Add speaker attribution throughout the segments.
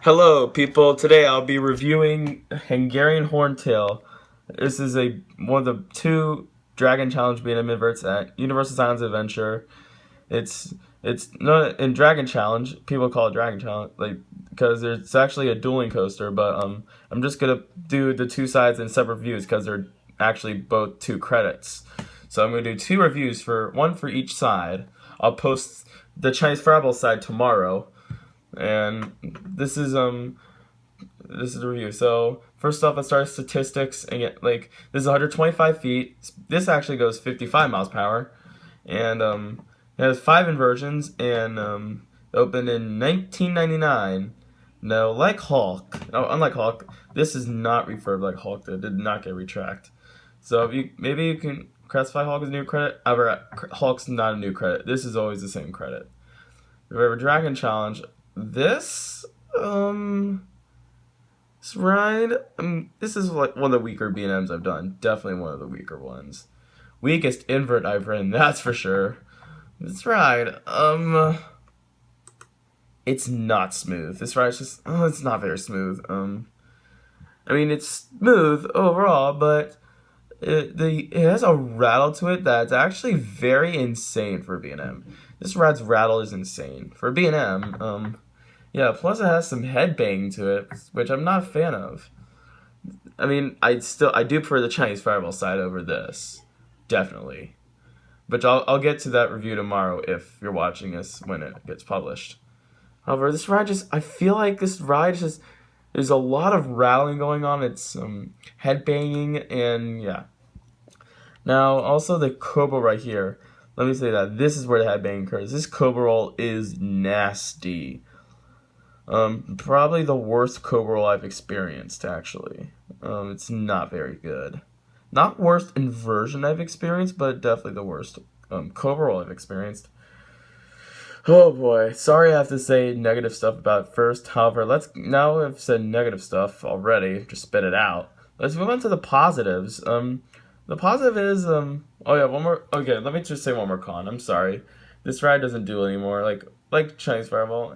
Speaker 1: Hello, people. Today I'll be reviewing Hungarian Horntail. This is one of the two Dragon Challenge B&M inverts at Universal Science Adventure. It's not in Dragon Challenge. People call it Dragon Challenge, because it's actually a dueling coaster. But I'm just gonna do the two sides in separate views because they're actually both 2 credits. So I'm gonna do 2 reviews for one for each side. I'll post the Chinese Fireball side tomorrow. And this is the review. So first off, let's start with statistics and get this is 125 feet. This actually goes 55 miles per hour, and it has 5 inversions and opened in 1999. Now, unlike Hulk, this is not refurbed like Hulk did. Did not get retracked. So maybe you can classify Hulk as a new credit. However, Hulk's not a new credit. This is always the same credit. Remember, Dragon Challenge. This ride, this is like one of the weaker B&Ms I've done. Definitely one of the weaker ones. Weakest invert I've ridden, that's for sure. This ride, it's not smooth. This ride's just, it's not very smooth. I mean, it's smooth overall, but it has a rattle to it that's actually very insane for B&M. This ride's rattle is insane for B&M. Yeah, plus it has some headbang to it, which I'm not a fan of. I mean, I do prefer the Chinese Fireball side over this, definitely. But I'll get to that review tomorrow if you're watching this when it gets published. However, this ride I feel like this ride there's a lot of rattling going on. It's headbanging and yeah. Now, also the Cobra right here. Let me say that this is where the headbang occurs. This Cobra roll is nasty. Probably the worst Cobra roll I've experienced, actually. It's not very good. Not worst inversion I've experienced, but definitely the worst Cobra roll I've experienced. Oh boy, sorry I have to say negative stuff about it first. However, now I've said negative stuff already, just spit it out. Let's move on to the positives. The positive is, oh yeah, one more, okay, let me just say one more con. I'm sorry. This ride doesn't duel anymore. Like Chinese Fireball,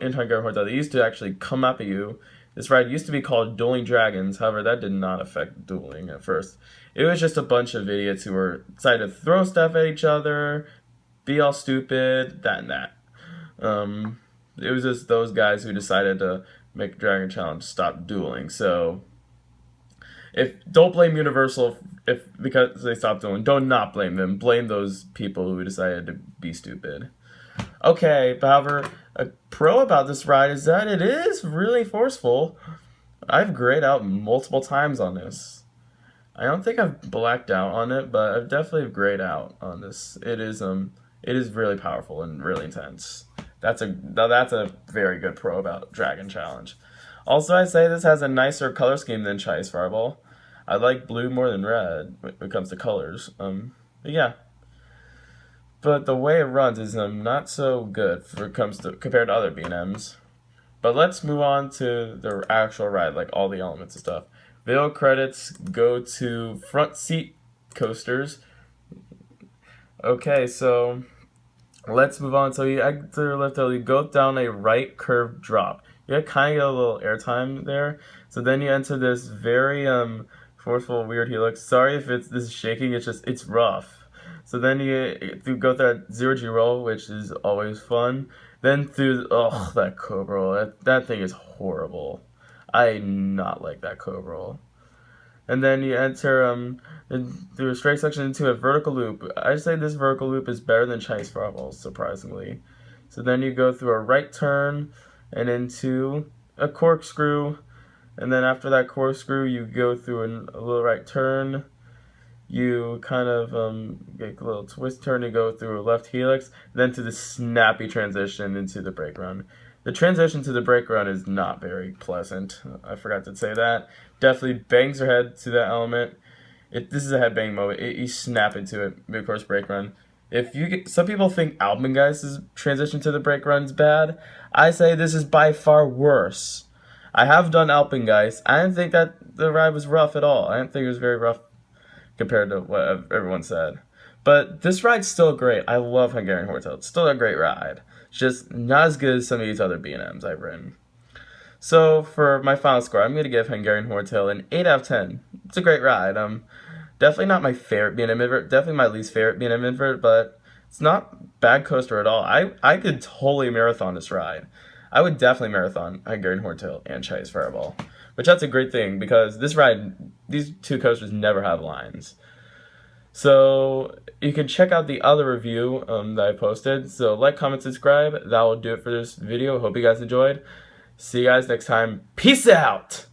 Speaker 1: in Hungarian Horntail, they used to actually come up at you. This ride used to be called Dueling Dragons. However, that did not affect dueling at first. It was just a bunch of idiots who were decided to throw stuff at each other, be all stupid, that and that. It was just those guys who decided to make Dragon Challenge stop dueling. So, don't blame Universal because they stopped dueling. Don't not blame them. Blame those people who decided to be stupid. Okay, but however, a pro about this ride is that it is really forceful. I've grayed out multiple times on this. I don't think I've blacked out on it, but I've definitely grayed out on this. It is really powerful and really intense. That's a very good pro about Dragon Challenge. Also, I say this has a nicer color scheme than Chinese Fireball. I like blue more than red when it comes to colors. But yeah. But the way it runs is not so good compared to other B&Ms. But let's move on to the actual ride, like all the elements and stuff. Video credits go to front seat coasters. Okay, so let's move on. So you exit to your left, you go down a right curved drop. You kind of get a little airtime there. So then you enter this very forceful, weird helix. Sorry if this is shaking. It's rough. So then you go through that 0G roll, which is always fun. Then through that Cobra roll. That thing is horrible. I not like that Cobra roll. And then you enter through a straight section into a vertical loop. I'd say this vertical loop is better than Chinese Fireball, surprisingly. So then you go through a right turn and into a corkscrew. And then after that corkscrew, you go through a little right turn. You kind of get a little twist turn and go through a left helix, then to the snappy transition into the brake run. The transition to the brake run is not very pleasant. I forgot to say that. Definitely bangs your head to that element. This is a headbang mode. You snap into it, of course, brake run. Some people think Alpengeist's transition to the brake run is bad. I say this is by far worse. I have done Alpengeist. I didn't think that the ride was rough at all. I didn't think it was very rough compared to what everyone said. But this ride's still great. I love Hungarian Horntail. It's still a great ride. It's just not as good as some of these other B&Ms I've ridden. So for my final score, I'm going to give Hungarian Horntail an 8 out of 10. It's a great ride. Definitely not my favorite B&M invert. Definitely my least favorite B&M invert, but it's not bad coaster at all. I could totally marathon this ride. I would definitely marathon Hungarian Horntail and Chinese Fireball, which that's a great thing because this ride, these two coasters never have lines. So you can check out the other review that I posted. So like, comment, subscribe. That will do it for this video. Hope you guys enjoyed. See you guys next time. Peace out!